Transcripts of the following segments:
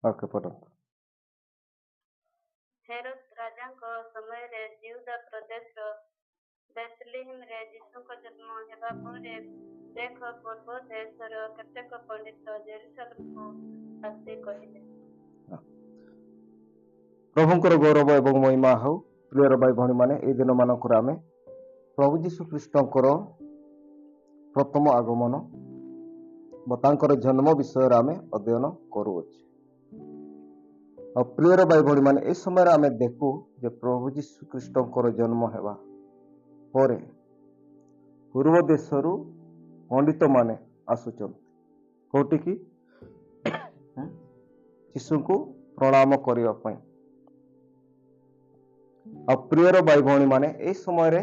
Okay ପଢନ୍ତୁ। Herod ରାଜାଙ୍କ ସମୟରେ ଜିହୁଦା ପ୍ରଦେଶର ବେଥଲେହେମରେ ଯୀଶୁଙ୍କ ଜନ୍ମ ହେବା ପରେ ଦେଖ ପୂର୍ବ ଦେଶର କେତେକ ପଣ୍ଡିତ ଜେରୁସାଲେମକୁ ଆସି କହିଲେ। ପ୍ରଭୁଙ୍କର ଗୌରବ ଏବଂ ମହିମା ହଉ। ପ୍ରିୟର ଭାଇ ଭଉଣୀ ମାନେ, ଏଇ ଦିନ ମାନଙ୍କରେ ଆମେ ପ୍ରଭୁ ଯୀଶୁ ଖ୍ରୀଷ୍ଟଙ୍କର ପ୍ରଥମ ଆଗମନ ବା ତାଙ୍କର ଜନ୍ମ ବିଷୟରେ ଆମେ ଅଧ୍ୟୟନ କରୁଅଛୁ। ଆଉ ପ୍ରିୟର ଭାଇ ଭଉଣୀ ମାନେ, ଏ ସମୟରେ ଆମେ ଦେଖୁ ଯେ ପ୍ରଭୁ ଯୀଶୁ ଖ୍ରୀଷ୍ଟଙ୍କର ଜନ୍ମ ହେବା ପରେ ପୂର୍ବ ଦେଶରୁ ପଣ୍ଡିତ ମାନେ ଆସୁଛନ୍ତି। କୋଉଠିକି? ଯୀଶୁଙ୍କୁ ପ୍ରଣାମ କରିବା ପାଇଁ। ଆଉ ପ୍ରିୟର ଭାଇ ଭଉଣୀ ମାନେ, এই ସମୟରେ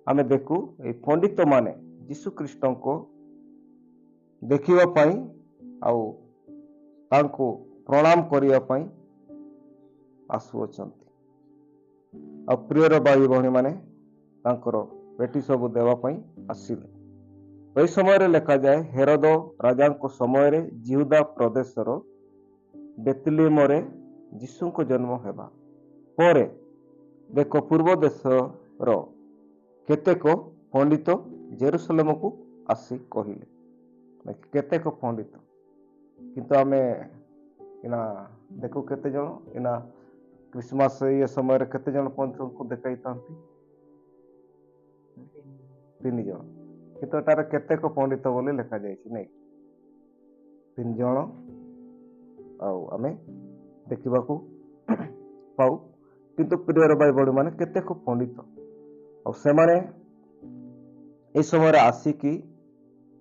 ଆମେ ଦେଖୁ এই ପଣ୍ଡିତ ମାନେ ଯୀଶୁ ଖ୍ରୀଷ୍ଟଙ୍କୁ ଦେଖିବା ପାଇଁ ଆଉ ତାଙ୍କୁ ପ୍ରଣାମ କରିବା ପାଇଁ ଆସୁଅଛନ୍ତି। ଆଉ ପ୍ରିୟର ଭାଇ ଭଉଣୀ ମାନେ ତାଙ୍କର ଭେଟି ସବୁ ଦେବା ପାଇଁ ଆସିଲେ। ଏହି ସମୟରେ ଲେଖାଯାଏ, ହେରୋଦ ରାଜାଙ୍କ ସମୟରେ ଜିହୁଦା ପ୍ରଦେଶର ବେଥଲେହେମରେ ଯୀଶୁଙ୍କ ଜନ୍ମ ହେବା ପରେ ଦେଖ ପୂର୍ବ ଦେଶର କେତେକ ପଣ୍ଡିତ ଜେରୁସାଲେମକୁ ଆସି କହିଲେ। କେତେକ ପଣ୍ଡିତ, କିନ୍ତୁ ଆମେ ଏନା ଦେଖୁ କେତେ ଜଣ ଏନା ଖ୍ରୀଷ୍ଟମାସ ଏ ସମୟରେ କେତେ ଜଣ ପଣ୍ଡିତଙ୍କୁ ଦେଖାଇଥାନ୍ତି? 3 ଜଣ। କିନ୍ତୁ ଏଠାରେ କେତେକ ପଣ୍ଡିତ ବୋଲି ଲେଖାଯାଇଛି, ନାଇଁ? 3 ଜଣ ଆଉ ଆମେ ଦେଖିବାକୁ ପାଉ। କିନ୍ତୁ ପ୍ରିୟର ଭାଇ ଭଉଣୀ ମାନେ, କେତେକ ପଣ୍ଡିତ ଆଉ ସେମାନେ এই ସମୟରେ ଆସିକି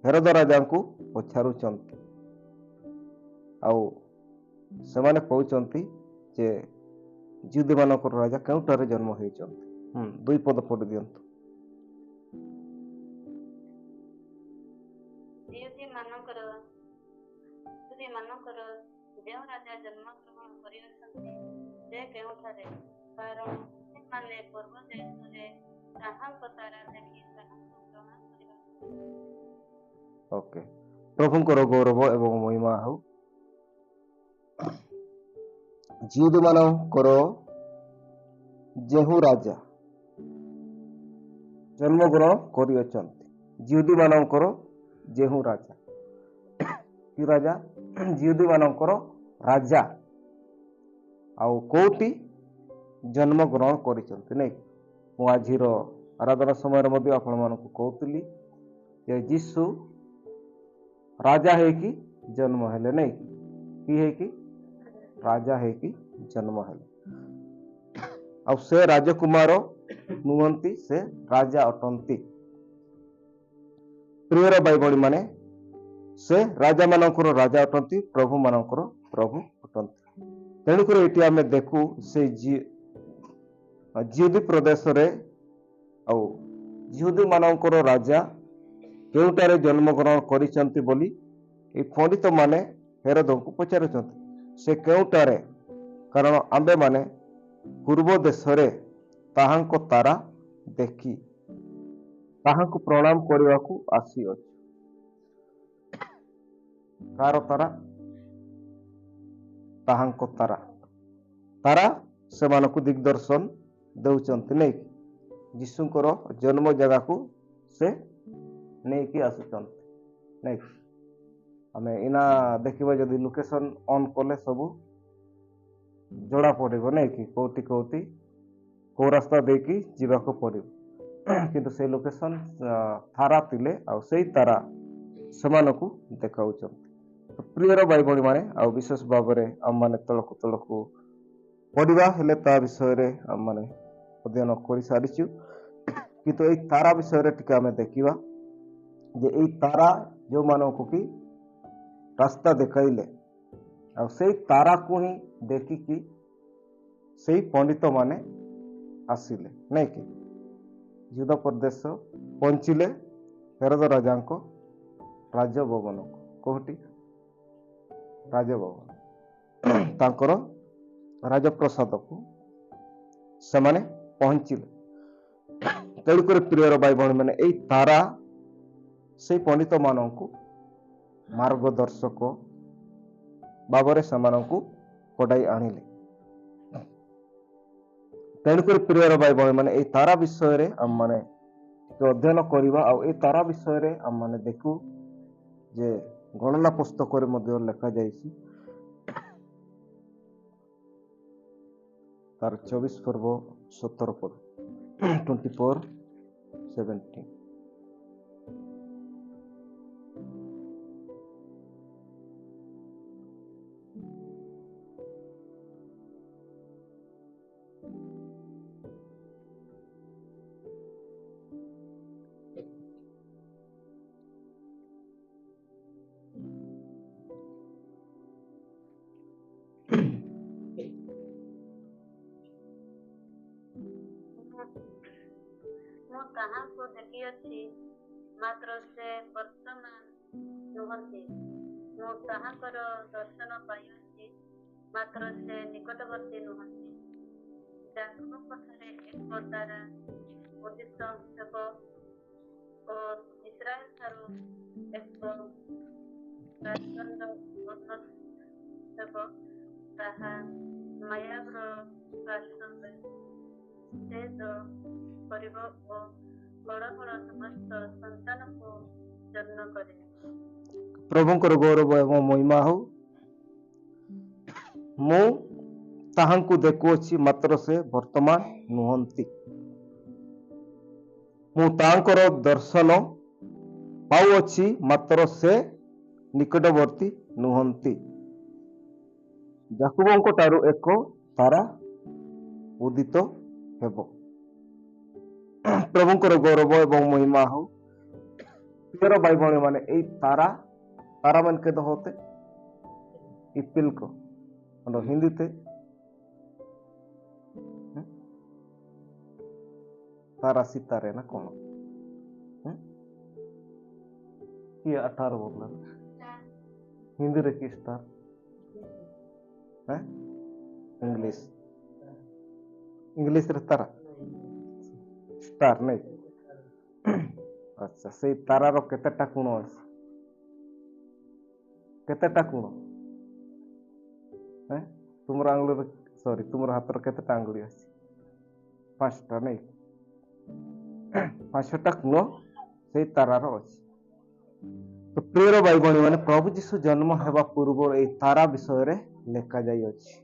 ହେରୋଦ ରାଜାଙ୍କୁ ପଚାରୁଛନ୍ତି। ଆଉ ସେମାନେ କହୁଛନ୍ତି ଯେ ଜିହୁଦୀ ମାନଙ୍କର ରାଜା କେଉଁଠାରେ ଜନ୍ମ ହେଇଛନ୍ତି। 2 ପଦ ପଢି ଦିଅନ୍ତୁ। ଜିହୁଦୀ ମାନଙ୍କର ଯେଉଁ ରାଜା ଜନ୍ମଗ୍ରହଣ କରିଅଛନ୍ତି ସେ କେଉଁଠାରେ? କାରଣ ସେମାନେ ପୂର୍ବ ଦେଶରେ ତାହାଙ୍କ ତାରା ଦେଖି ତାହାଙ୍କୁ ପ୍ରଣାମ କରିବାକୁ। ଓକେ, ପ୍ରଭୁଙ୍କର ଗୌରବ ଏବଂ ମହିମା ହଉ। ଜିହୁଦୀ ମାନଙ୍କର ଯେଉଁ ରାଜା ଜନ୍ମଗ୍ରହଣ କରିଅଛନ୍ତି, ଜିହୁଦୀ ମାନଙ୍କର ଯେଉଁ ରାଜା, କି ରାଜା? ଜିହୁଦୀ ମାନଙ୍କର ରାଜା ଆଉ କୋଉଠି ଜନ୍ମଗ୍ରହଣ କରିଛନ୍ତି, ନାଇଁ? ମୁଁ ଆଜିର ଆରାଧନା ସମୟରେ ମଧ୍ୟ ଆପଣମାନଙ୍କୁ କହୁଥିଲି ଯେ ଯୀଶୁ ରାଜା ହେଇକି ଜନ୍ମ ହେଲେ, ନାଇଁ? କି ହେଇକି? ରାଜା ହେଇକି ଜନ୍ମ ହେଲେ। ଆଉ ସେ ରାଜକୁମାର ନୁହନ୍ତି, ସେ ରାଜା ଅଟନ୍ତି। ପ୍ରିୟର ଭାଇ ଭଉଣୀ ମାନେ, ସେ ରାଜା ମାନଙ୍କର ରାଜା ଅଟନ୍ତି, ପ୍ରଭୁ ମାନଙ୍କର ପ୍ରଭୁ ଅଟନ୍ତି। ତେଣୁକରି ଏଠି ଆମେ ଦେଖୁ ସେ ଜିହୁଦୀ ପ୍ରଦେଶରେ ଆଉ ଜିହୁଦୀ ମାନଙ୍କର ରାଜା କେଉଁଠାରେ ଜନ୍ମଗ୍ରହଣ କରିଛନ୍ତି ବୋଲି এই ପଣ୍ଡିତ ମାନେ ହେରୋଦଙ୍କୁ ପଚାରୁଛନ୍ତି। ସେ କେଉଁଠାରେ? କାରଣ ଆମ୍ଭେମାନେ ପୂର୍ବ ଦେଶରେ ତାହାଙ୍କ ତାରା ଦେଖି ତାହାଙ୍କୁ ପ୍ରଣାମ କରିବାକୁ ଆସିଅଛୁ। କାହାର ତାରା? ତାହାଙ୍କ ତାରା। ତାରା ସେମାନଙ୍କୁ ଦିଗଦର୍ଶନ ଦେଉଛନ୍ତି, ନାଇଁ? ଯୀଶୁଙ୍କର ଜନ୍ମ ଜାଗାକୁ ସେ ନେଇକି ଆସୁଛନ୍ତି, ନାଇଁ? ଆମେ ଏନା ଦେଖିବା, ଯଦି ଲୋକେସନ ଅନ୍ କଲେ ସବୁ ଜଣା ପଡିବ, ନାଇଁ କି? କୋଉଠି କୋଉ ରାସ୍ତା ଦେଇକି ଯିବାକୁ ପଡିବ। କିନ୍ତୁ ସେଇ ଲୋକେସନ ତାରା ଥିଲେ ଆଉ ସେଇ ତାରା ସେମାନଙ୍କୁ ଦେଖାଉଛନ୍ତି। ପ୍ରିୟର ଭାଇ ଭଉଣୀ ମାନେ, ଆଉ ବିଶେଷ ଭାବରେ ଆମମାନେ ତଳକୁ ପଢିବା ହେଲେ ତା ବିଷୟରେ ଆମମାନେ ଅଧ୍ୟୟନ କରିସାରିଛୁ। କିନ୍ତୁ ଏଇ ତାରା ବିଷୟରେ ଟିକେ ଆମେ ଦେଖିବା ଯେ ଏଇ ତାରା ଯେଉଁମାନଙ୍କୁ କି ରାସ୍ତା ଦେଖାଇଲେ, ଆଉ ସେଇ ତାରାକୁ ହିଁ ଦେଖିକି ସେଇ ପଣ୍ଡିତ ମାନେ ଆସିଲେ, ନାଇଁ କି? ଜିହୁଦା ପ୍ରଦେଶ ପହଞ୍ଚିଲେ ହେରୋଦ ରାଜାଙ୍କ ରାଜଭବନକୁ। କୋଉଠି? ରାଜଭବନ, ତାଙ୍କର ରାଜପ୍ରସାଦକୁ ସେମାନେ ପହଞ୍ଚିଲେ। ତେଣୁକରି ପ୍ରିୟର ଭାଇ ଭଉଣୀ ମାନେ, ଏଇ ତାରା ସେଇ ପଣ୍ଡିତ ମାନଙ୍କୁ ମାର୍ଗଦର୍ଶକ ଭାବରେ ସେମାନଙ୍କୁ କଢାଇ ଆଣିଲେ। ତେଣୁକରି ପ୍ରିୟର ଭାଇ ଭଉଣୀ ମାନେ ଏଇ ତାରା ବିଷୟରେ ଆମମାନେ ଅଧ୍ୟୟନ କରିବା ଆଉ ଏଇ ତାରା ବିଷୟରେ ଆମମାନେ ଦେଖୁ ଯେ ଗଣନା ପୁସ୍ତକରେ ମଧ୍ୟ ଲେଖାଯାଇଛି ତାର 24 ପର୍ବ 17 ପଦ 24:17। ମୁଁ ତାହାଙ୍କୁ ଦେଖିଅଛି, ମାତ୍ର ସେ ବର୍ତ୍ତମାନ ନୁହନ୍ତି। ମୁଁ ତାହାଙ୍କର ଦର୍ଶନ ପାଇଅଛି, ମାତ୍ର ସେ ନିକଟବର୍ତ୍ତୀ ନୁହନ୍ତି। ଯାକବଙ୍କଠାରେ ଏକ ତାରା ଉଦିତ ହେବ ଓ ଇସ୍ରାଏଲ ଠାରୁ ଏକ ରାଜଦଣ୍ଡ ଉନ୍ନତ ହେବ। ତାହା ମାୟାବର ପାର୍ଶ୍ୱରେ ଛେଦ କରିବ ଓ ବଡ଼ ବଡ଼ ସମସ୍ତ ସନ୍ତାନକୁ ଜନ୍ମ କରିବ। ପ୍ରଭୁଙ୍କର ଗୌରବ ଏବଂ ମହିମା ହଉ। ମୁଁ ତାହାଙ୍କୁ ଦେଖୁଅଛି, ମାତ୍ର ସେ ବର୍ତ୍ତମାନ ନୁହନ୍ତି। ମୁଁ ତାଙ୍କର ଦର୍ଶନ ପାଉଅଛି, ମାତ୍ର ସେ ନିକଟବର୍ତ୍ତୀ ନୁହନ୍ତି। ଯାକବଙ୍କ ଠାରୁ ଏକ ତାରା ଉଦିତ ହେବ। ପ୍ରଭୁଙ୍କର ଗୌରବ ଏବଂ ମହିମା ହଉ। प्रिय भाई भाई माने तारा तारा मन के होते इपिल को हिंदी थे तारा सितारे ना कौन ये 18 बोला हिंदी रे की स्टार है इंग्लिश इंग्लिश रे तारा स्टार नहीं अच्छा से तारा रो केतेटा कोण अछि केतेटा कोण है तुमरा आंगुल सॉरी तुमरा हाथ रो केतेटा आंगुली अछि पांचटा नहीं पांचटा कोण से तारा रो अछि तो प्रिय भाई भणी माने प्रभु जीशु जन्म हेबा पूर्व ए तारा विषय रे लेखा जाई अछि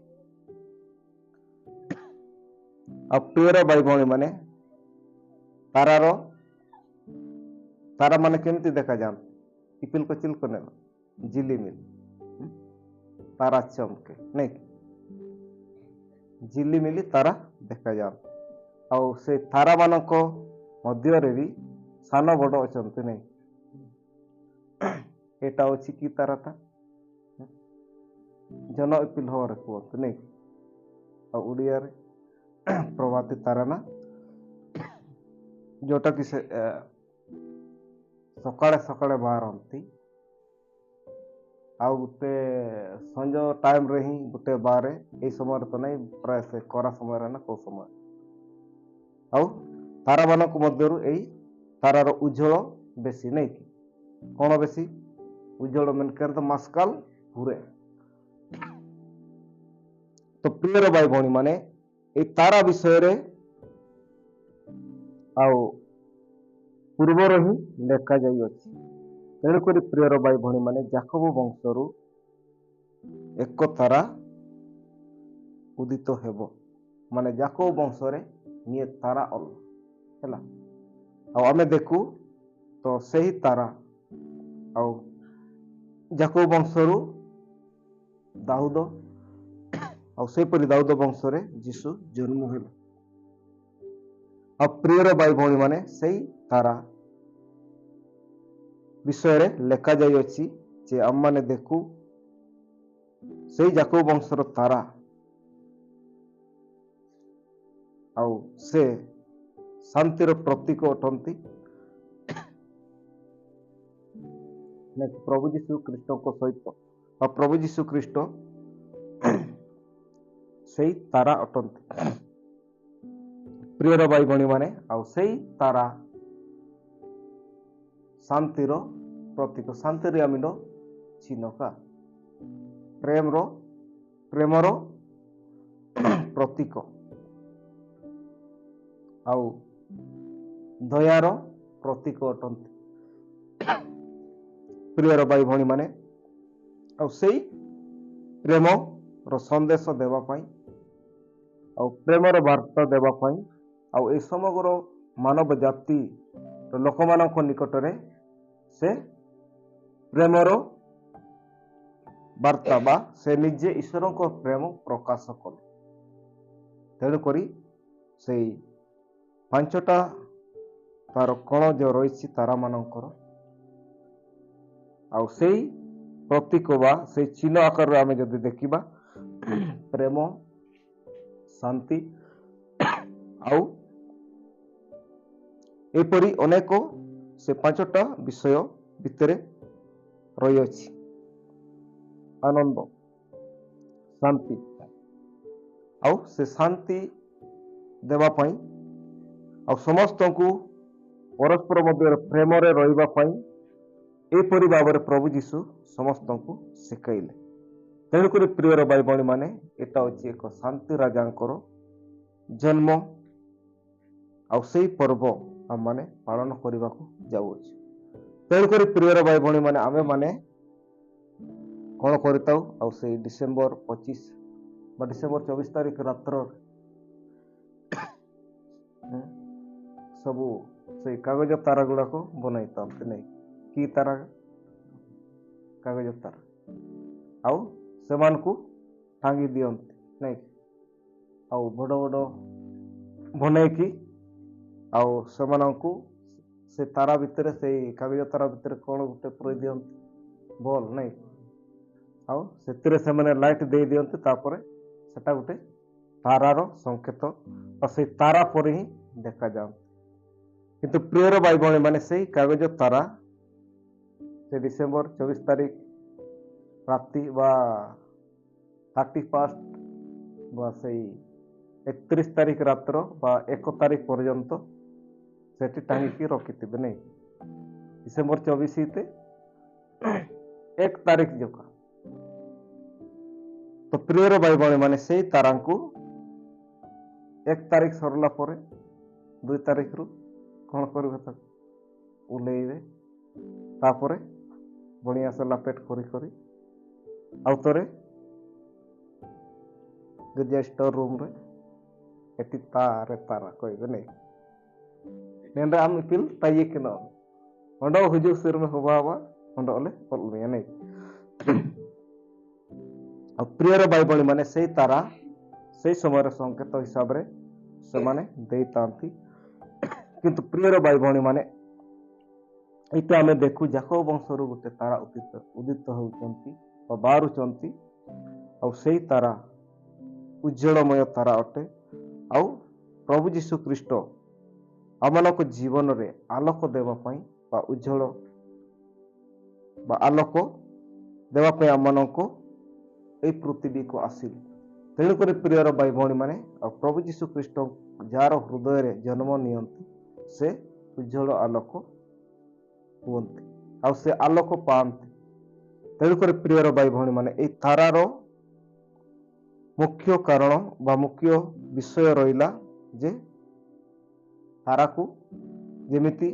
अब प्रिय भाई भणी माने तारा माने केमती देखा जान इपिल को चिल कोने जिली मिल तारा चमके नहीं जिली मिली तारा देखा जान और से तारा मानक मध्य रे भी सान बड़ अछंती नहीं एटा अछि की ताराटा जन इपिल होर कहत नहीं और उड़िया रे प्रभाती तारा ना जोटा कि से सकाळे सकाळे बाहरती आ गोटे संज टाइम रे ही गोटे बारे ए समय तो नहीं प्राय से करा समय ना को समय आ तारा मानक मध्यरु एई तारार उज्जवल बेसी नहीं कि कौन बेसी उज्जवल मन कर तो मस्काल पूरे तो प्रिय भाई भणी माने ए तारा विषय रे आउ पूर्वर ही लेखा जाई अछि तेणुक प्रियर भाई भणी माने जाकब वंशरु एक तारा उदित हेबो माने जाकब वंश रे निये तारा अल हैला आ आमे देखु तो सही तारा आ जाकब वंशरु दाऊद आ से परि दाऊद वंश रे यीशु जन्म हेला आ प्रियर भाई भणी माने सही तारा विषय रे लेखा जाई अछि जे हम माने देखु सेही जाकब वंशर तारा आ से शांतिर प्रतीक अटंती प्रभु जीशु ख्रीष्ट को सहित आ प्रभु जीशु ख्रीष्ट सेही तारा अटंती प्रियर भाई भणी माने आ सेही तारा शांतिर प्रतीक शांतिर आमिनो चिन्ह का ପ୍ରେମର ପ୍ରତୀକ ଆଉ ଦୟାର ପ୍ରତୀକ ଅଟନ୍ତି। ପ୍ରିୟର ଭାଇ ଭଉଣୀ ମାନେ, ଆଉ ସେଇ ପ୍ରେମର ସନ୍ଦେଶ ଦେବା ପାଇଁ ଆଉ ପ୍ରେମର ବାର୍ତ୍ତା ଦେବା ପାଇଁ ଆଉ ଏ ସମଗ୍ର ମାନବ ଜାତି ଲୋକମାନଙ୍କ ନିକଟରେ ସେ ପ୍ରେମର ବାର୍ତ୍ତା ବା ସେ ନିଜେ ଈଶ୍ୱରଙ୍କ ପ୍ରେମ ପ୍ରକାଶ କଲେ। ତେଣୁକରି ସେଇ 5ଟା ତାର କଣ ଯୋଉ ରହିଛି ତାରାମାନଙ୍କର, ଆଉ ସେଇ ପ୍ରତୀକ ବା ସେଇ ଚିହ୍ନ ଆକାରରେ ଆମେ ଯଦି ଦେଖିବା ପ୍ରେମ, ଶାନ୍ତି ଆଉ ଏପରି ଅନେକ ସେ 5ଟା ବିଷୟ ଭିତରେ ରହିଅଛି। ଆନନ୍ଦ, ଶାନ୍ତି, ଆଉ ସେ ଶାନ୍ତି ଦେବା ପାଇଁ ଆଉ ସମସ୍ତଙ୍କୁ ପରସ୍ପର ମଧ୍ୟରେ ପ୍ରେମରେ ରହିବା ପାଇଁ ଏପରି ଭାବରେ ପ୍ରଭୁ ଯୀଶୁ ସମସ୍ତଙ୍କୁ ଶିଖାଇଲେ। ତେଣୁକରି ପ୍ରିୟର ଭାଇ ଭଉଣୀ ମାନେ, ଏଟା ହେଉଛି ଏକ ଶାନ୍ତି ରାଜାଙ୍କର ଜନ୍ମ ଆଉ ସେଇ ପର୍ବ ଆମମାନେ ପାଳନ କରିବାକୁ ଯାଉଅଛୁ। ତେଣୁକରି ପ୍ରିୟର ଭାଇ ଭଉଣୀ ମାନେ, ଆମେ ମାନେ କଣ କରିଥାଉ, ଆଉ ସେଇ ଡିସେମ୍ବର 25 ବା ଡିସେମ୍ବର 24 ତାରିଖ ରାତ୍ର ସବୁ ସେଇ କାଗଜ ତାରା ଗୁଡାକ ବନାଇଥାନ୍ତି ନାଇଁ, କି ତାରା? କାଗଜ ତାରା, ଆଉ ସେମାନଙ୍କୁ ଟାଙ୍ଗି ଦିଅନ୍ତି ନାଇଁ, ଆଉ ବଡ଼ ବଡ଼ ବନେଇକି ଆଉ ସେମାନଙ୍କୁ ସେ ତାରା ଭିତରେ, ସେଇ କାଗଜ ତାରା ଭିତରେ କଣ ଗୋଟେ ପୁରେଇ ଦିଅନ୍ତି, ବଲ୍ ନାଇଁ, ଆଉ ସେଥିରେ ସେମାନେ ଲାଇଟ୍ ଦେଇ ଦିଅନ୍ତି। ତାପରେ ସେଟା ଗୋଟେ ତାରାର ସଂକେତ ବା ସେଇ ତାରା ପରି ହିଁ ଦେଖାଯାଆନ୍ତି। କିନ୍ତୁ ପ୍ରିୟର ଭାଇ ଭଉଣୀ ମାନେ, ସେଇ କାଗଜ ତାରା ସେ ଡିସେମ୍ବର 24 ତାରିଖ ରାତି ବା 31 ବା ସେଇ 31 ତାରିଖ ରାତ୍ର ବା 1 ତାରିଖ ପର୍ଯ୍ୟନ୍ତ ସେଠି ଟାଙ୍ଗିକି ରଖିଥିବେ ନାଇଁ, ଡିସେମ୍ବର 24 1 ତାରିଖ ଯୋକା। ତ ପ୍ରିୟର ଭାଇ ଭଉଣୀ ମାନେ, ସେଇ ତାରାଙ୍କୁ 1 ତାରିଖ ସରିଲା ପରେ 2 ତାରିଖରୁ କଣ କରିବେ, ତାକୁ ଉଲେଇବେ। ତାପରେ ବଣିଆ ସଲା ପେଟ କରି ଆଉ ଥରେ ଗିର୍ଜା ଷ୍ଟୋର ରୁମ୍ରେ ଏଠି ତାରା କହିବେ ନାଇଁ, nên ra mình feel tay cái nó đó hujung sir में हुआ ହଣ୍ଡ ଅଲେ ଅଲମିଆ ନାଇଁ। ଆଉ ପ୍ରିୟର ଭାଇ ଭଉଣୀ ମାନେ, ସେଇ ତାରା ସେଇ ସମୟର ସଂକେତ ହିସାବରେ ସେମାନେ ଦେଇଥାନ୍ତି। କିନ୍ତୁ ପ୍ରିୟର ଭାଇ ଭଉଣୀ ମାନେ, ଏଇଟା ଆମେ ଦେଖୁ ଯାକବ ବଂଶରୁ ଗୋଟେ ତାରା ଉଦିତ ହେଉଛନ୍ତି ବା ବାହାରୁଛନ୍ତି, ଆଉ ସେଇ ତାରା ଉଜ୍ଜଳମୟ ତାରା ଅଟେ। ଆଉ ପ୍ରଭୁ ଯୀଶୁ ଖ୍ରୀଷ୍ଟ ଆମମାନଙ୍କ ଜୀବନରେ ଆଲୋକ ଦେବା ପାଇଁ ବା ଉଜ୍ଜଳ ବା ଆଲୋକ ଦେବା ପାଇଁ ଆମମାନଙ୍କୁ ଏଇ ପୃଥିବୀକୁ ଆସିଲେ। ତେଣୁକରି ପ୍ରିୟର ଭାଇ ଭଉଣୀ ମାନେ, ଆଉ ପ୍ରଭୁ ଯୀଶୁ ଖ୍ରୀଷ୍ଟ ଯାହାର ହୃଦୟରେ ଜନ୍ମ ନିଅନ୍ତି, ସେ ଉଜ୍ଜଳ ଆଲୋକ ହୁଅନ୍ତି ଆଉ ସେ ଆଲୋକ ପାଆନ୍ତି। ତେଣୁକରି ପ୍ରିୟର ଭାଇ ଭଉଣୀ ମାନେ, ଏଇ ତାରାର ମୁଖ୍ୟ କାରଣ ବା ମୁଖ୍ୟ ବିଷୟ ରହିଲା ଯେ ତାରାକୁ ଯେମିତି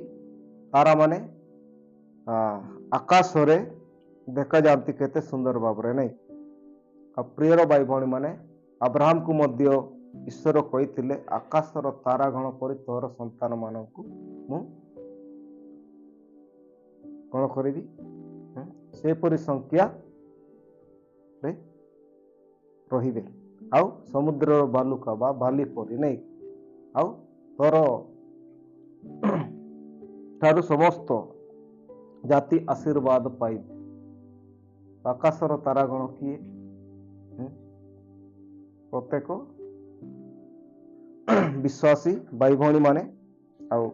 ତାରାମାନେ ଆକାଶରେ ଦେଖାଯାଆନ୍ତି କେତେ ସୁନ୍ଦର ଭାବରେ ନାଇଁ। ଆଉ ପ୍ରିୟର ଭାଇ ଭଉଣୀ ମାନେ, ଆବ୍ରାହମକୁ ମଧ୍ୟ ଈଶ୍ୱର କହିଥିଲେ, ଆକାଶର ତାରାଗଣ ପରି ତୋର ସନ୍ତାନ ମାନଙ୍କୁ ମୁଁ କଣ କରିବି, ସେପରି ସଂଖ୍ୟାରେ ରହିବେ, ଆଉ ସମୁଦ୍ରର ବାଲୁକା ବା ବାଲି ପରି ନାଇଁ, ଆଉ ତୋର ଠାରୁ ସମସ୍ତ ଜାତି ଆଶୀର୍ବାଦ ପାଇବେ। ଆକାଶର ତାରାଗଣ କିଏ? ପ୍ରତ୍ୟେକ ବିଶ୍ୱାସୀ ଭାଇ ଭଉଣୀ ମାନେ, ଆଉ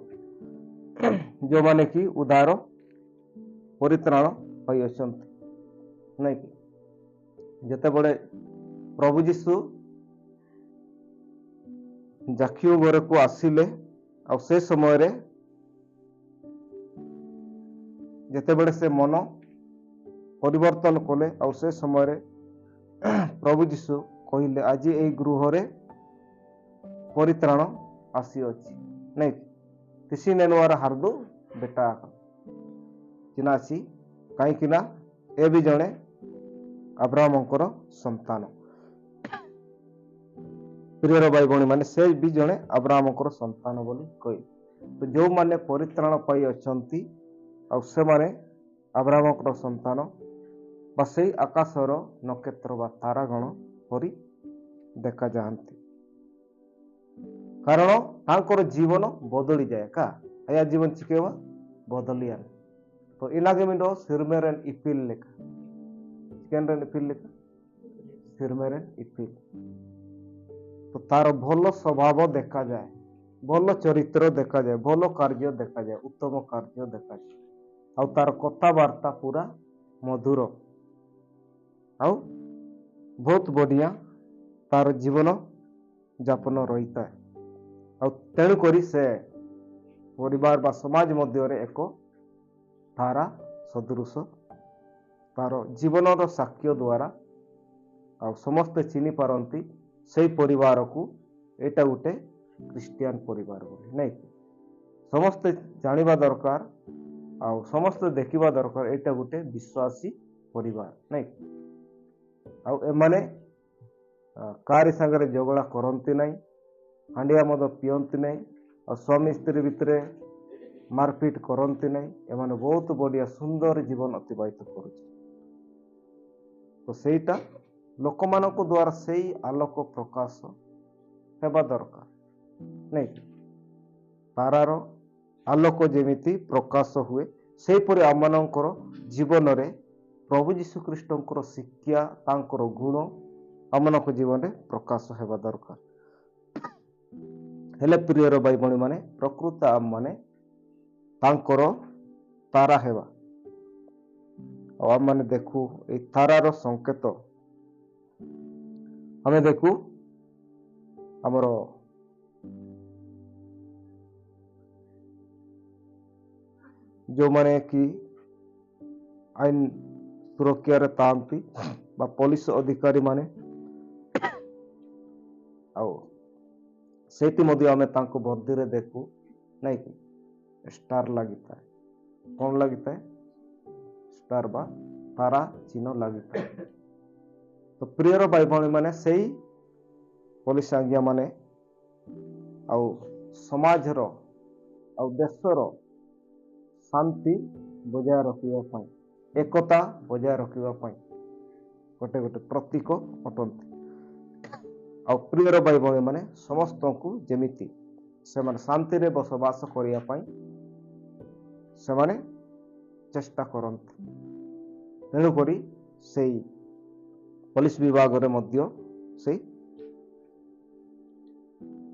ଯେଉଁମାନେ କି ଉଦାର ପରିତ୍ରାଣ ପାଇଅଛନ୍ତି ନାଇଁ କି। ଯେତେବେଳେ ପ୍ରଭୁ ଯୀଶୁ ଜାକିଉ ଘରକୁ ଆସିଲେ, ଆଉ ସେ ସମୟରେ ଯେତେବେଳେ ସେ ମନ ପରିବର୍ତ୍ତନ କଲେ, ଆଉ ସେ ସମୟରେ ପ୍ରଭୁ ଯୀଶୁ କହିଲେ ଆଜି ଏଇ ଗୃହରେ ପରିତ୍ରାଣ ଆସିଅଛି ନାଇଁ ତିସି ନେନୁଆର ହାର୍ଦୁ ବେଟା ଚିହ୍ନା ଅଛି କାହିଁକି ନା ଏ ବି ଜଣେ ଆବ୍ରାହମଙ୍କର ସନ୍ତାନ। ପ୍ରିୟର ଭାଇ ଭଉଣୀ ମାନେ ସେ ବି ଜଣେ ଆବ୍ରାହମଙ୍କର ସନ୍ତାନ ବୋଲି କହିଲେ। ତ ଯେଉଁମାନେ ପରିତ୍ରାଣ ପାଇ ଅଛନ୍ତି ଆଉ ସେମାନେ ଆବ୍ରାହମଙ୍କର ସନ୍ତାନ ବା ସେଇ ଆକାଶର ନକ୍ଷତ୍ର ବା ତାରାଗଣ ପରି ଦେଖାଯାଆନ୍ତି। କାରଣ ତାଙ୍କର ଜୀବନ ବଦଳିଯାଏ କା ଆୟା ଜୀବନ ଚିକେଇବା ବଦଳିଆନ ତ ଇନାଗେମିଣ୍ଡ ସିରମେରେନ୍ ଇପିଲ ଲେଖା ଚିକେନରେନ୍ ଇପିଲ ଲେଖା ସିରମେରେନ୍ ଇପିଲ ତ ତାର ଭଲ ସ୍ୱଭାବ ଦେଖାଯାଏ, ଭଲ ଚରିତ୍ର ଦେଖାଯାଏ, ଭଲ କାର୍ଯ୍ୟ ଦେଖାଯାଏ, ଉତ୍ତମ କାର୍ଯ୍ୟ ଦେଖାଯାଏ ଆଉ ତାର କଥାବାର୍ତ୍ତା ପୁରା ମଧୁର ଆଉ ବହୁତ ବଢିଆ ତାର ଜୀବନ ଯାପନ ରହିଥାଏ। ଆଉ ତେଣୁକରି ସେ ପରିବାର ବା ସମାଜ ମଧ୍ୟରେ ଏକ ତାରା ସଦୃଶ ତାର ଜୀବନର ସାକ୍ଷ୍ୟ ଦ୍ୱାରା ଆଉ ସମସ୍ତେ ଚିହ୍ନି ପାରନ୍ତି ସେଇ ପରିବାରକୁ ଏଇଟା ଗୋଟେ ଖ୍ରୀଷ୍ଟିଆନ ପରିବାର ବୋଲି ନାଇଁ ସମସ୍ତେ ଜାଣିବା ଦରକାର ଆଉ ସମସ୍ତେ ଦେଖିବା ଦରକାର ଏଇଟା ଗୋଟେ ବିଶ୍ୱାସୀ ପରିବାର ନାଇଁ ଆଉ ଏମାନେ କାହାରି ସାଙ୍ଗରେ ଝଗଡ଼ା କରନ୍ତି ନାହିଁ, ହାଣ୍ଡିଆ ମଦ ପିଅନ୍ତି ନାହିଁ ଆଉ ସ୍ୱାମୀ ସ୍ତ୍ରୀ ଭିତରେ ମାରପିଟ କରନ୍ତି ନାହିଁ। ଏମାନେ ବହୁତ ବଢିଆ ସୁନ୍ଦର ଜୀବନ ଅତିବାହିତ କରୁଛନ୍ତି। ତ ସେଇଟା ଲୋକମାନଙ୍କ ଦ୍ୱାରା ସେଇ ଆଲୋକ ପ୍ରକାଶ ହେବା ଦରକାର ନାଇଁ ତାରାର ଆଲୋକ ଯେମିତି ପ୍ରକାଶ ହୁଏ ସେହିପରି ଆମମାନଙ୍କର ଜୀବନରେ ପ୍ରଭୁ ଯୀଶୁ ଖ୍ରୀଷ୍ଟଙ୍କର ଶିକ୍ଷା ତାଙ୍କର ଗୁଣ ଆମମାନଙ୍କ ଜୀବନରେ ପ୍ରକାଶ ହେବା ଦରକାର। ହେଲେ ପ୍ରିୟର ଭାଇ ଭଉଣୀ ମାନେ ପ୍ରକୃତ ଆମମାନେ ତାଙ୍କର ତାରା ହେବା ଆଉ ଆମମାନେ ଦେଖୁ ଏଇ ତାରାର ସଂକେତ ଆମେ ଦେଖୁ ଆମର ଯେଉଁମାନେ କି ଆଇନ ସୁରକ୍ଷାରେ ଥାଆନ୍ତି ବା ପୋଲିସ ଅଧିକାରୀ ମାନେ ଆଉ ସେଇଠି ମଧ୍ୟ ଆମେ ତାଙ୍କ ବର୍ଦ୍ଧିରେ ଦେଖୁ ନାଇଁ କି ଷ୍ଟାର ଲାଗିଥାଏ। କଣ ଲାଗିଥାଏ? ଷ୍ଟାର ବା ତାରା ଚିହ୍ନ ଲାଗିଥାଏ। ତ ପ୍ରିୟର ଭାଇ ଭଉଣୀ ମାନେ ସେଇ ପୋଲିସ ଆଜ୍ଞା ମାନେ ଆଉ ସମାଜର ଆଉ ଦେଶର ଶାନ୍ତି ବଜାୟ ରଖିବା ପାଇଁ ଏକତା ବଜାୟ ରଖିବା ପାଇଁ ଗୋଟେ ଗୋଟେ ପ୍ରତୀକ ଅଟନ୍ତି। ଆଉ ପ୍ରିୟର ଭାଇ ଭଉଣୀ ମାନେ ସମସ୍ତଙ୍କୁ ଯେମିତି ସେମାନେ ଶାନ୍ତିରେ ବସବାସ କରିବା ପାଇଁ ସେମାନେ ଚେଷ୍ଟା କରନ୍ତି। ତେଣୁକରି ସେଇ ପୋଲିସ ବିଭାଗରେ ମଧ୍ୟ ସେଇ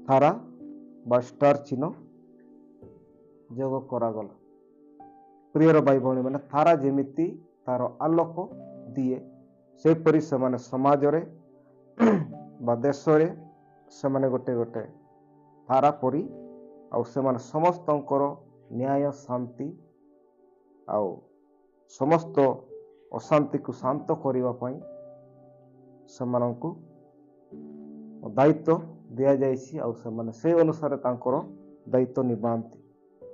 ତାରା ବା ଷ୍ଟାର ଚିହ୍ନ ଯୋଗ କରାଗଲା। ପ୍ରିୟର ଭାଇ ଭଉଣୀ ମାନେ ତାରା ଯେମିତି ତାର ଆଲୋକ ଦିଏ ସେପରି ସେମାନେ ସମାଜରେ ବା ଦେଶରେ ସେମାନେ ଗୋଟେ ଗୋଟେ ତାରା ପରି ଆଉ ସେମାନେ ସମସ୍ତଙ୍କର ନ୍ୟାୟ ଶାନ୍ତି ଆଉ ସମସ୍ତ ଅଶାନ୍ତିକୁ ଶାନ୍ତ କରିବା ପାଇଁ ସେମାନଙ୍କୁ ଦାୟିତ୍ୱ ଦିଆଯାଇଛି ଆଉ ସେମାନେ ସେ ଅନୁସାରେ ତାଙ୍କର ଦାୟିତ୍ୱ ନିଭାନ୍ତି।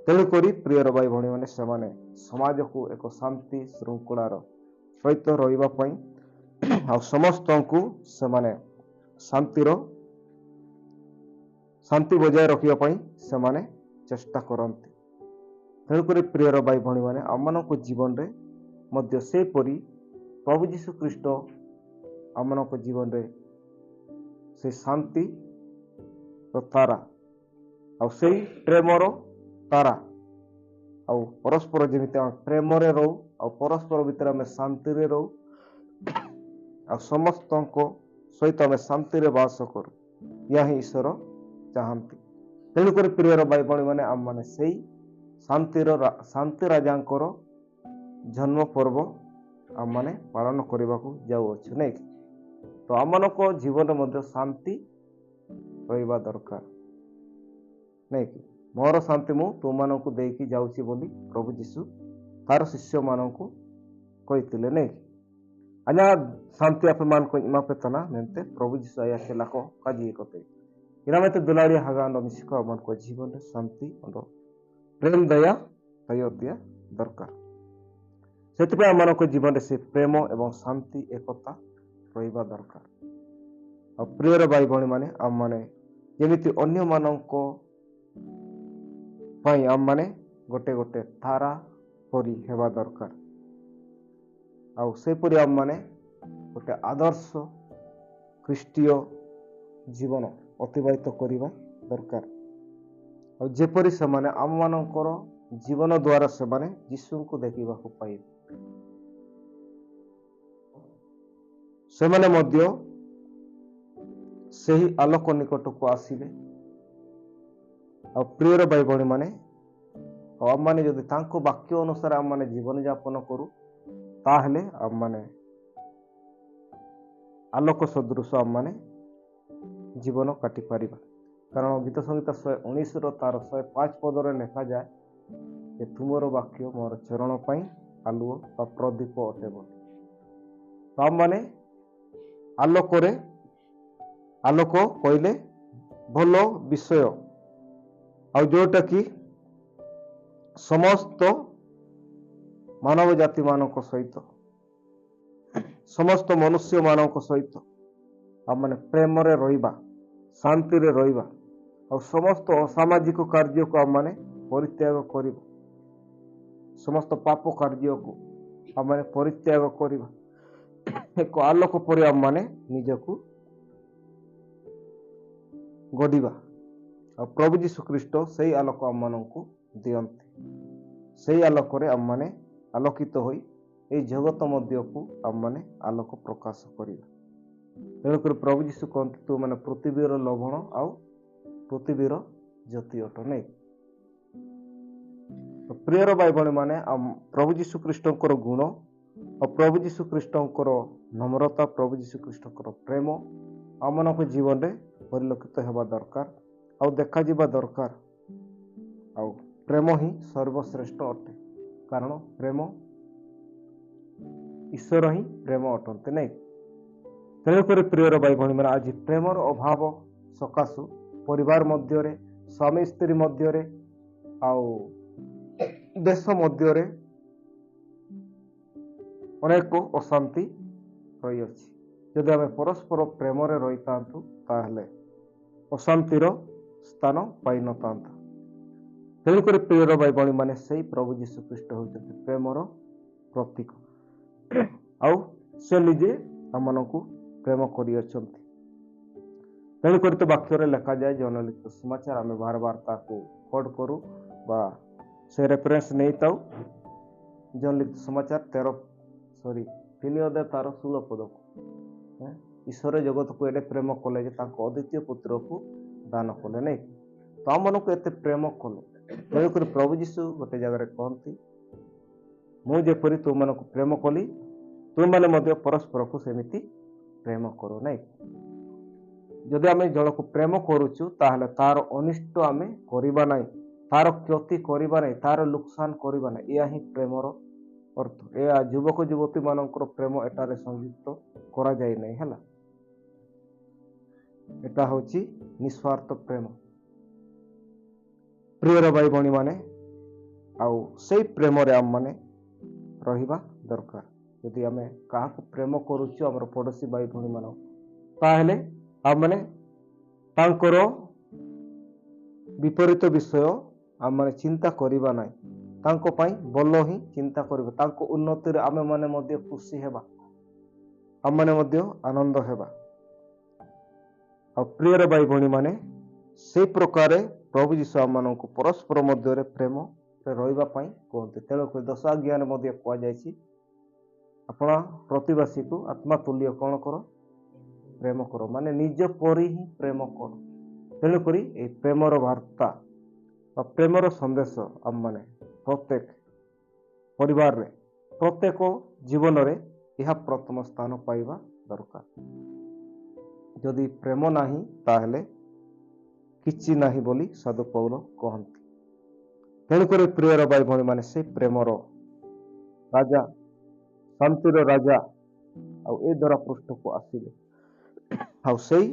ତେଣୁକରି ପ୍ରିୟର ଭାଇ ଭଉଣୀ ମାନେ ସେମାନେ ସମାଜକୁ ଏକ ଶାନ୍ତି ଶୃଙ୍ଖଳାର ସହିତ ରହିବା ପାଇଁ ଆଉ ସମସ୍ତଙ୍କୁ ସେମାନେ ଶାନ୍ତି ବଜାୟ ରଖିବା ପାଇଁ ସେମାନେ ଚେଷ୍ଟା କରନ୍ତି। ତେଣୁକରି ପ୍ରିୟର ଭାଇ ଭଉଣୀ ମାନେ ଆମମାନଙ୍କ ଜୀବନରେ ମଧ୍ୟ ସେପରି ପ୍ରଭୁ ଯୀଶୁ ଖ୍ରୀଷ୍ଟ ଆମମାନଙ୍କ ଜୀବନରେ ସେ ଶାନ୍ତି ତାରା ଆଉ ସେଇ ପ୍ରେମର ତାରା ଆଉ ପରସ୍ପର ଯେମିତି ଆମେ ପ୍ରେମରେ ରହୁ ଆଉ ପରସ୍ପର ଭିତରେ ଆମେ ଶାନ୍ତିରେ ରହୁ ଆଉ ସମସ୍ତଙ୍କ ସହିତ ଆମେ ଶାନ୍ତିରେ ବାସ କରୁ ଏହା ହିଁ ଈଶ୍ୱର ଚାହାନ୍ତି। ତେଣୁକରି ପ୍ରିୟର ଭାଇ ଭଉଣୀ ମାନେ ଆମମାନେ ସେଇ ଶାନ୍ତି ରାଜାଙ୍କର ଜନ୍ମ ପର୍ବ ଆମମାନେ ପାଳନ କରିବାକୁ ଯାଉଅଛୁ ନାଇଁ କି ତ ଆମମାନଙ୍କ ଜୀବନରେ ମଧ୍ୟ ଶାନ୍ତି ରହିବା ଦରକାର ନାଇଁ କି ମୋର ଶାନ୍ତି ମୁଁ ତୁମମାନଙ୍କୁ ଦେଇକି ଯାଉଛି ବୋଲି ପ୍ରଭୁ ଯୀଶୁ ତାର ଶିଷ୍ୟମାନଙ୍କୁ କହିଥିଲେ ନାଇଁ କି Anya शांति apa man ko ima petana mente प्रभु जीशु आया चला को काजी कोते ina mete dularia haga ando misiko man ko जीवन रे शांति ando प्रेम दया दयोतिया दरकार ସେଥିପାଇଁ ଆମମାନଙ୍କ ଜୀବନରେ ସେ ପ୍ରେମ ଏବଂ ଶାନ୍ତି ଏକତା ରହିବା ଦରକାର। ଆଉ ପ୍ରିୟର ଭାଇ ଭଉଣୀମାନେ ଆମମାନେ ଯେମିତି ଅନ୍ୟମାନଙ୍କ ପାଇଁ ଆମମାନେ ଗୋଟେ ଗୋଟେ ଧାରା ପରି ହେବା ଦରକାର। ଆଉ ସେପରି ଆମମାନେ ଗୋଟେ ଆଦର୍ଶ ଖ୍ରୀଷ୍ଟୀୟ ଜୀବନ ଅତିବାହିତ କରିବା ଦରକାର। ଆଉ ଯେପରି ସେମାନେ ଆମମାନଙ୍କର ଜୀବନ ଦ୍ୱାରା ସେମାନେ ଯୀଶୁଙ୍କୁ ଦେଖିବାକୁ ପାଇବେ। ସେମାନେ ମଧ୍ୟ ସେହି ଆଲୋକ ନିକଟକୁ ଆସିଲେ। ଆଉ ପ୍ରିୟର ଭାଇ ଭଉଣୀମାନେ ଆଉ ଆମମାନେ ଯଦି ତାଙ୍କ ବାକ୍ୟ ଅନୁସାରେ ଆମମାନେ ଜୀବନ ଯାପନ କରୁ ତାହେଲେ ଆମମାନେ ଆଲୋକ ସଦୃଶ ଆମମାନେ ଜୀବନ କାଟିପାରିବା। କାରଣ ଗୀତ ସଂହିତା 119ର ତାର 105 ପଦରେ ଲେଖାଯାଏ ଯେ ତୁମର ବାକ୍ୟ ମୋର ଚରଣ ପାଇଁ ଆଲୁଅ ବା ପ୍ରଦୀପ ଅଟେ ବୋଲି। ତ ଆମମାନେ ଆଲୋକରେ ଆଲୋକ କହିଲେ ଭଲ ବିଷୟ ଆଉ ଯୋଉଟା କି ସମସ୍ତ ମାନବ ଜାତି ମାନଙ୍କ ସହିତ ସମସ୍ତ ମନୁଷ୍ୟ ମାନଙ୍କ ସହିତ ଆମମାନେ ପ୍ରେମରେ ରହିବା ଶାନ୍ତିରେ ରହିବା ଆଉ ସମସ୍ତ ଅସାମାଜିକ କାର୍ଯ୍ୟକୁ ଆମମାନେ ପରିତ୍ୟାଗ କରିବା ସମସ୍ତ ପାପ କାର୍ଯ୍ୟକୁ ଆମମାନେ ପରିତ୍ୟାଗ କରିବା ଏକ ଆଲୋକ ପରି ଆମମାନେ ନିଜକୁ ଗଢ଼ିବା। ଆଉ ପ୍ରଭୁ ଯୀଶୁ ଖ୍ରୀଷ୍ଟ ସେଇ ଆଲୋକ ଆମମାନଙ୍କୁ ଦିଅନ୍ତି। ସେଇ ଆଲୋକରେ ଆମମାନେ ଆଲୋକିତ ହୋଇ ଏହି ଜଗତ ମଧ୍ୟକୁ ଆମମାନେ ଆଲୋକ ପ୍ରକାଶ କରିବା। ତେଣୁକରି ପ୍ରଭୁ ଯୀଶୁ କହନ୍ତି ତୁମମାନେ ପୃଥିବୀର ଲବଣ ଆଉ ପୃଥିବୀର ଜ୍ୟୋତି ଅଟ ନାହିଁ। ପ୍ରିୟର ଭାଇ ଭଉଣୀମାନେ ପ୍ରଭୁ ଯୀଶୁ ଖ୍ରୀଷ୍ଟଙ୍କର ଗୁଣ ଆଉ ପ୍ରଭୁ ଯୀଶୁ ଖ୍ରୀଷ୍ଟଙ୍କର ନମ୍ରତା ପ୍ରଭୁ ଯୀଶୁ ଖ୍ରୀଷ୍ଟଙ୍କର ପ୍ରେମ ଆମମାନଙ୍କ ଜୀବନରେ ପରିଲକ୍ଷିତ ହେବା ଦରକାର ଆଉ ଦେଖାଯିବା ଦରକାର। ଆଉ ପ୍ରେମ ହିଁ ସର୍ବଶ୍ରେଷ୍ଠ ଅଟେ କାରଣ ପ୍ରେମ ଈଶ୍ୱର ହିଁ ପ୍ରେମ ଅଟନ୍ତି ନାହିଁ। ତେଣୁକରି ପ୍ରିୟର ଭାଇ ଭଉଣୀମାନେ ଆଜି ପ୍ରେମର ଅଭାବ ସକାଶୁ ପରିବାର ମଧ୍ୟରେ ସ୍ୱାମୀ ସ୍ତ୍ରୀ ମଧ୍ୟରେ ଆଉ ଦେଶ ମଧ୍ୟରେ ଅନେକ ଅଶାନ୍ତି ରହିଅଛି। ଯଦି ଆମେ ପରସ୍ପର ପ୍ରେମରେ ରହିଥାନ୍ତୁ ତାହେଲେ ଅଶାନ୍ତିର ସ୍ଥାନ ପାଇନଥାନ୍ତା। ତେଣୁକରି ପ୍ରିୟର ଭାଇ ଭଉଣୀମାନେ ସେଇ ପ୍ରଭୁ ଯୀଶୁ ଖ୍ରୀଷ୍ଟ ହେଉଛନ୍ତି ପ୍ରେମର ପ୍ରତୀକ ଆଉ ସେ ନିଜେ ଆମମାନଙ୍କୁ ପ୍ରେମ କରିଅଛନ୍ତି। ତେଣୁକରି ତ ବାକ୍ୟରେ ଲେଖାଯାଏ ଜନଲିଖିତ ସମାଚାର ଆମେ ବାର ବାର ତାକୁ କୋଡ୍ କରୁ ବା ସେ ରେଫରେନ୍ସ ନେଇଥାଉ। ଜନଲିଖିତ ସମାଚାର 3 ଅଧ୍ୟାୟ ତାର 16 ପଦକୁ ଈଶ୍ୱର ଜଗତକୁ ଏତେ ପ୍ରେମ କଲେ ଯେ ତାଙ୍କ ଅଦ୍ୱିତୀୟ ପୁତ୍ରକୁ ଦାନ କଲେ ନାହିଁ। ତ ଆମମାନଙ୍କୁ ଏତେ ପ୍ରେମ କଲେ ତେଣୁକରି ପ୍ରଭୁ ଯୀଶୁ ଗୋଟେ ଜାଗାରେ କହନ୍ତି ମୁଁ ଯେପରି ତୁମମାନଙ୍କୁ ପ୍ରେମ କଲି ତୁମମାନେ ମଧ୍ୟ ପରସ୍ପରକୁ ସେମିତି ପ୍ରେମ କରୁ ନାହିଁ। ଯଦି ଆମେ ଜଣକୁ ପ୍ରେମ କରୁଛୁ ତାହେଲେ ତାର ଅନିଷ୍ଟ ଆମେ କରିବା ନାହିଁ, ତାର କ୍ଷତି କରିବା ନାହିଁ, ତାର ଲୋକସାନ କରିବା ନାହିଁ। ଏହା ହିଁ ପ୍ରେମର ଅର୍ଥ। ଏହା ଯୁବକ ଯୁବତୀ ମାନଙ୍କର ପ୍ରେମ ଏଠାରେ ସଂଯୁକ୍ତ କରାଯାଇ ନାହିଁ ହେଲା। ଏଟା ହଉଛି ନିସ୍ୱାର୍ଥ ପ୍ରେମ। ପ୍ରିୟର ଭାଇ ଭଉଣୀ ମାନେ ଆଉ ସେଇ ପ୍ରେମରେ ଆମମାନେ ରହିବା ଦରକାର। ଯଦି ଆମେ କାହାକୁ ପ୍ରେମ କରୁଛୁ ଆମର ପଡ଼ୋଶୀ ଭାଇ ଭଉଣୀ ମାନଙ୍କୁ ତାହେଲେ ଆମମାନେ ତାଙ୍କର ବିପରୀତ ବିଷୟ ଆମମାନେ ଚିନ୍ତା କରିବା ନାହିଁ, ତାଙ୍କ ପାଇଁ ଭଲ ହିଁ ଚିନ୍ତା କରିବା। ତାଙ୍କ ଉନ୍ନତିରେ ଆମେ ମାନେ ମଧ୍ୟ ଖୁସି ହେବା, ଆମମାନେ ମଧ୍ୟ ଆନନ୍ଦ ହେବା। ଆଉ ପ୍ରିୟର ଭାଇ ଭଉଣୀ ମାନେ ସେଇ ପ୍ରକାରେ ପ୍ରଭୁ ଯୀଶୁ ଆମମାନଙ୍କୁ ପରସ୍ପର ମଧ୍ୟରେ ପ୍ରେମରେ ରହିବା ପାଇଁ କୁହନ୍ତି। ତେଣୁକରି 10 ଆଜ୍ଞାରେ ମଧ୍ୟ କୁହାଯାଇଛି ଆପଣ ପ୍ରତିବାସୀକୁ ଆତ୍ମା ତୁଲ୍ୟ କଣ କର ପ୍ରେମ କର, ମାନେ ନିଜ ପରି ହିଁ ପ୍ରେମ କର। ତେଣୁକରି ଏହି ପ୍ରେମର ବାର୍ତ୍ତା ବା ପ୍ରେମର ସନ୍ଦେଶ ଆମମାନେ ପ୍ରତ୍ୟେକ ପରିବାରରେ ପ୍ରତ୍ୟେକ ଜୀବନରେ ଏହା ପ୍ରଥମ ସ୍ଥାନ ପାଇବା ଦରକାର। ଯଦି ପ୍ରେମ ନାହିଁ ତାହେଲେ କିଛି ନାହିଁ ବୋଲି ସାଧୁ ପୌଲ କହନ୍ତି। ତେଣୁକରି ପ୍ରିୟର ଭାଇ ଭଉଣୀ ମାନେ ସେ ପ୍ରେମର ରାଜା ଶାନ୍ତିର ରାଜା ଆଉ ଏ ଧରା ପୃଷ୍ଠକୁ ଆସିଲେ। ଆଉ ସେଇ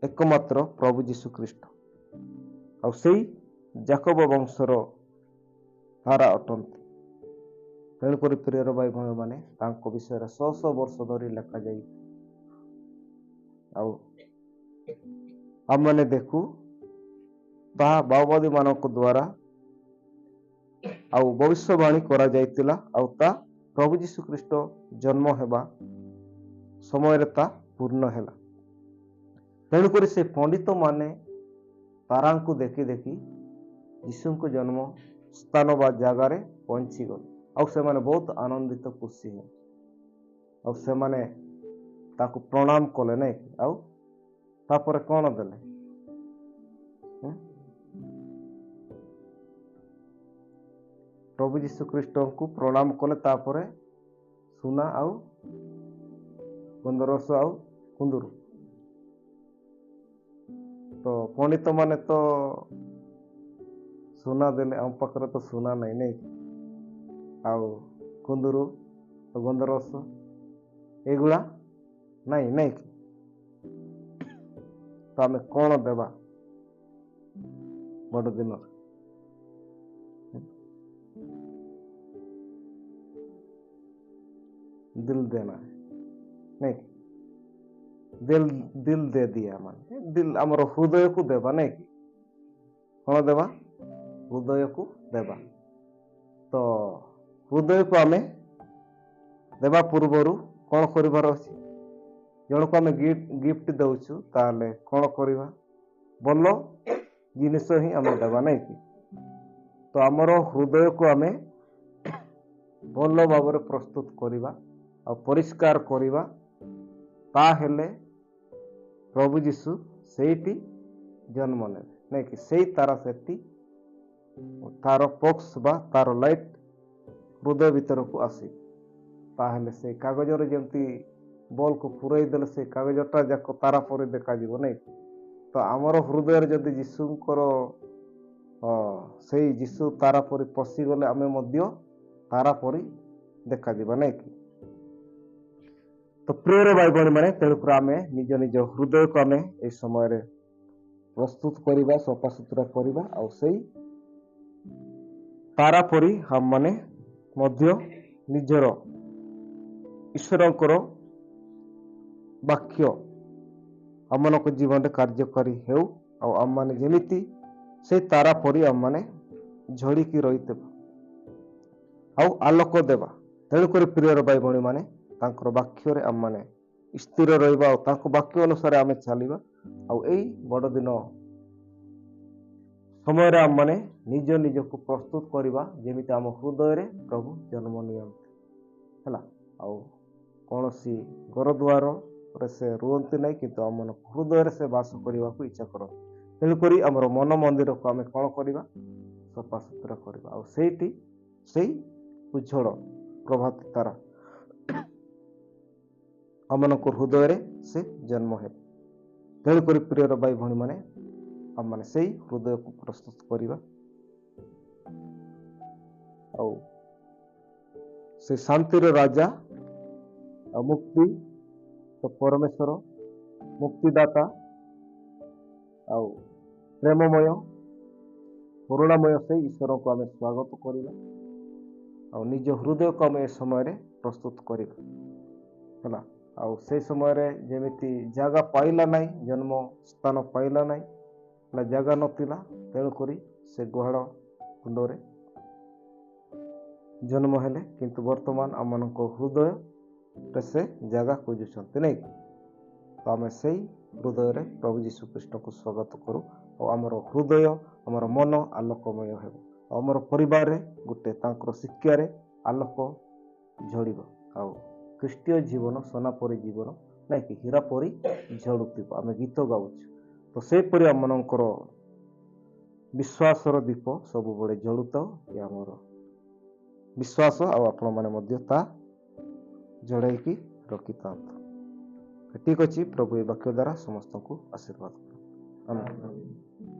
ଏକମାତ୍ର ପ୍ରଭୁ ଯୀଶୁ ଖ୍ରୀଷ୍ଟ, ଆଉ ସେଇ ଯାକୋବ ବଂଶର ଧାରା ଅଟନ୍ତି। ତେଣୁକରି ପ୍ରିୟର ଭାଇ ଭଉଣୀମାନେ, ତାଙ୍କ ବିଷୟରେ ଶହ ଶହ ବର୍ଷ ଧରି ଲେଖାଯାଇ, ଆଉ ଆମମାନେ ଦେଖୁ ତାହା ମାଓବାଦୀ ମାନଙ୍କ ଦ୍ୱାରା ଆଉ ଭବିଷ୍ୟବାଣୀ କରାଯାଇଥିଲା, ଆଉ ତା ପ୍ରଭୁ ଯୀଶୁ ଖ୍ରୀଷ୍ଟ ଜନ୍ମ ହେବା ସମୟରେ ତା ପୂର୍ଣ୍ଣ ହେଲା। ତେଣୁକରି ସେ ପଣ୍ଡିତ ମାନେ ତାରାଙ୍କୁ ଦେଖି ଦେଖି ଯୀଶୁଙ୍କ ଜନ୍ମ ସ୍ଥାନ ବା ଜାଗାରେ ପହଞ୍ଚିଗଲେ, ଆଉ ସେମାନେ ବହୁତ ଆନନ୍ଦିତ ଖୁସି ହେଲେ, ଆଉ ସେମାନେ ତାକୁ ପ୍ରଣାମ କଲେ ନାଇଁ। ଆଉ ତାପରେ କଣ ଦେଲେ? ପ୍ରଭୁ ଯୀଶୁ ଖ୍ରୀଷ୍ଟଙ୍କୁ ପ୍ରଣାମ କଲେ, ତାପରେ ସୁନା ଆଉ ଗନ୍ଧରସ ଆଉ କୁନ୍ଦୁରୁ। ତ ପଣ୍ଡିତ ମାନେ ତ ସୁନା ଦେଲେ, ଆମ ପାଖରେ ତ ସୁନା ନାହିଁ ନାଇଁ, ଆଉ କୁନ୍ଦୁରୁ ଗନ୍ଧରସ ଏଗୁଡ଼ା ନାଇଁ ନାଇଁ। ତ ଆମେ କଣ ଦେବା ବଡ଼ ଦିନରେ? दिल देना है नहीं, दिल दे दिया ମାନେ ଦିଲ ଆମର ହୃଦୟକୁ ଦେବା ନାଇଁ କି? କଣ ଦେବା? ହୃଦୟକୁ ଦେବା। ତ ହୃଦୟକୁ ଆମେ ଦେବା ପୂର୍ବରୁ କଣ କରିବାର ଅଛି? ଜଣକୁ ଆମେ ଗିଫ୍ଟ ଦଉଛୁ, ତାହେଲେ କଣ କରିବା? ଭଲ ଜିନିଷ ହିଁ ଆମେ ଦେବା ନାଇଁ କି? ତ ଆମର ହୃଦୟକୁ ଆମେ ଭଲ ଭାବରେ ପ୍ରସ୍ତୁତ କରିବା ଆଉ ପରିଷ୍କାର କରିବା, ତାହେଲେ ପ୍ରଭୁ ଯୀଶୁ ସେଇଠି ଜନ୍ମ ନେବେ ନାଇଁ କି? ସେଇ ତାର ସେଠି ତାର ପକ୍ସ ବା ତାର ଲାଇଟ୍ ହୃଦୟ ଭିତରକୁ ଆସି, ତାହେଲେ ସେ କାଗଜରେ ଯେମିତି ବଲ୍କୁ ପୁରେଇ ଦେଲେ ସେ କାଗଜଟା ଯାକ ତାରା ପରି ଦେଖାଯିବ ନାଇଁ। ତ ଆମର ହୃଦୟରେ ଯଦି ଯୀଶୁଙ୍କର ସେଇ ଯୀଶୁ ତାରା ପରି ପଶିଗଲେ ଆମେ ମଧ୍ୟ ତାରା ପରି ଦେଖାଯିବା ନାଇଁ କି? ତ ପ୍ରିୟର ଭାଇ ଭଉଣୀ ମାନେ, ତେଣୁକରି ଆମେ ନିଜ ନିଜ ହୃଦୟକୁ ଆମେ ଏଇ ସମୟରେ ପ୍ରସ୍ତୁତ କରିବା, ସଫାସୁତୁରା କରିବା, ଆଉ ସେଇ ତାରା ପରି ଆମମାନେ ମଧ୍ୟ ନିଜର ଈଶ୍ୱରଙ୍କର ବାକ୍ୟ ଆମମାନଙ୍କ ଜୀବନରେ କାର୍ଯ୍ୟକାରୀ ହେଉ, ଆଉ ଆମମାନେ ଯେମିତି ସେଇ ତାରା ପରି ଆମମାନେ ଝଡ଼ିକି ରହିଥିବା ଆଉ ଆଲୋକ ଦେବା। ତେଣୁକରି ପ୍ରିୟର ଭାଇ ଭଉଣୀ ମାନେ, ତାଙ୍କର ବାକ୍ୟରେ ଆମମାନେ ସ୍ଥିର ରହିବା, ଆଉ ତାଙ୍କ ବାକ୍ୟ ଅନୁସାରେ ଆମେ ଚାଲିବା, ଆଉ ଏଇ ବଡ଼ ଦିନ ସମୟରେ ଆମମାନେ ନିଜ ନିଜକୁ ପ୍ରସ୍ତୁତ କରିବା ଯେମିତି ଆମ ହୃଦୟରେ ପ୍ରଭୁ ଜନ୍ମ ନିଅନ୍ତି ହେଲା। ଆଉ କୌଣସି ଘର ଦୁଆରରେ ସେ ରୁହନ୍ତି ନାହିଁ, କିନ୍ତୁ ଆମ ହୃଦୟରେ ସେ ବାସ କରିବାକୁ ଇଚ୍ଛା କରନ୍ତି। ତେଣୁକରି ଆମର ମନ ମନ୍ଦିରକୁ ଆମେ କଣ କରିବା? ସଫାସୁତୁରା କରିବା, ଆଉ ସେଇଠି ସେଇ ଉଜ୍ଜଳ ପ୍ରଭାତ ତାରା ଆମମାନଙ୍କ ହୃଦୟରେ ସେ ଜନ୍ମ ହେବେ। ତେଣୁକରି ପ୍ରିୟର ଭାଇ ଭଉଣୀ ମାନେ, ଆମମାନେ ସେଇ ହୃଦୟକୁ ପ୍ରସ୍ତୁତ କରିବା, ଆଉ ସେ ଶାନ୍ତିର ରାଜା ଆଉ ମୁକ୍ତି ପରମେଶ୍ୱର ମୁକ୍ତିଦାତା ଆଉ ପ୍ରେମମୟ କରୁଣାମୟ ସେଇ ଈଶ୍ୱରଙ୍କୁ ଆମେ ସ୍ୱାଗତ କରିବା, ଆଉ ନିଜ ହୃଦୟକୁ ଆମେ ଏ ସମୟରେ ପ୍ରସ୍ତୁତ କରିବା ହେଲା। ଆଉ ସେଇ ସମୟରେ ଯେମିତି ଜାଗା ପାଇଲା ନାହିଁ, ଜନ୍ମ ସ୍ଥାନ ପାଇଲା ନାହିଁ, ଜାଗା ନଥିଲା, ତେଣୁକରି ସେ ଗୁହାଳ କୁଣ୍ଡରେ ଜନ୍ମ ହେଲେ, କିନ୍ତୁ ବର୍ତ୍ତମାନ ଆମମାନଙ୍କ ହୃଦୟରେ ସେ ଜାଗା ଖୋଜୁଛନ୍ତି ନାଇଁ। ତ ଆମେ ସେଇ ହୃଦୟରେ ପ୍ରଭୁ ଯୀଶୁ ଖ୍ରୀଷ୍ଟଙ୍କୁ ସ୍ୱାଗତ କରୁ, ଆଉ ଆମର ହୃଦୟ ଆମର ମନ ଆଲୋକମୟ ହେବ, ଆଉ ଆମର ପରିବାରରେ ଗୋଟେ ତାଙ୍କର ଶିକ୍ଷାରେ ଆଲୋକ ଝଡ଼ିବ, ଆଉ ଖ୍ରୀଷ୍ଟୀୟ ଜୀବନ সোনা ପରି ଜୀବନ ନାଇଁ କି ହୀରା ପରି ଝଡ଼ୁଥିବ। ଆମେ ଗୀତ ଗାଉଛୁ, ତ ସେହିପରି ଆମମାନଙ୍କର ବିଶ୍ୱାସର ଦୀପ ସବୁବେଳେ ଜଳୁଥାଉ। ଏ ଆମର ବିଶ୍ୱାସ, ଆଉ ଆପଣମାନେ ମଧ୍ୟ ତା ଜଡ଼େଇକି ରଖିଥାନ୍ତୁ। ଠିକ୍ ଅଛି, ପ୍ରଭୁ ଏ ବାକ୍ୟ ଦ୍ୱାରା ସମସ୍ତଙ୍କୁ ଆଶୀର୍ବାଦ କରନ୍ତୁ। ଆମେନ୍।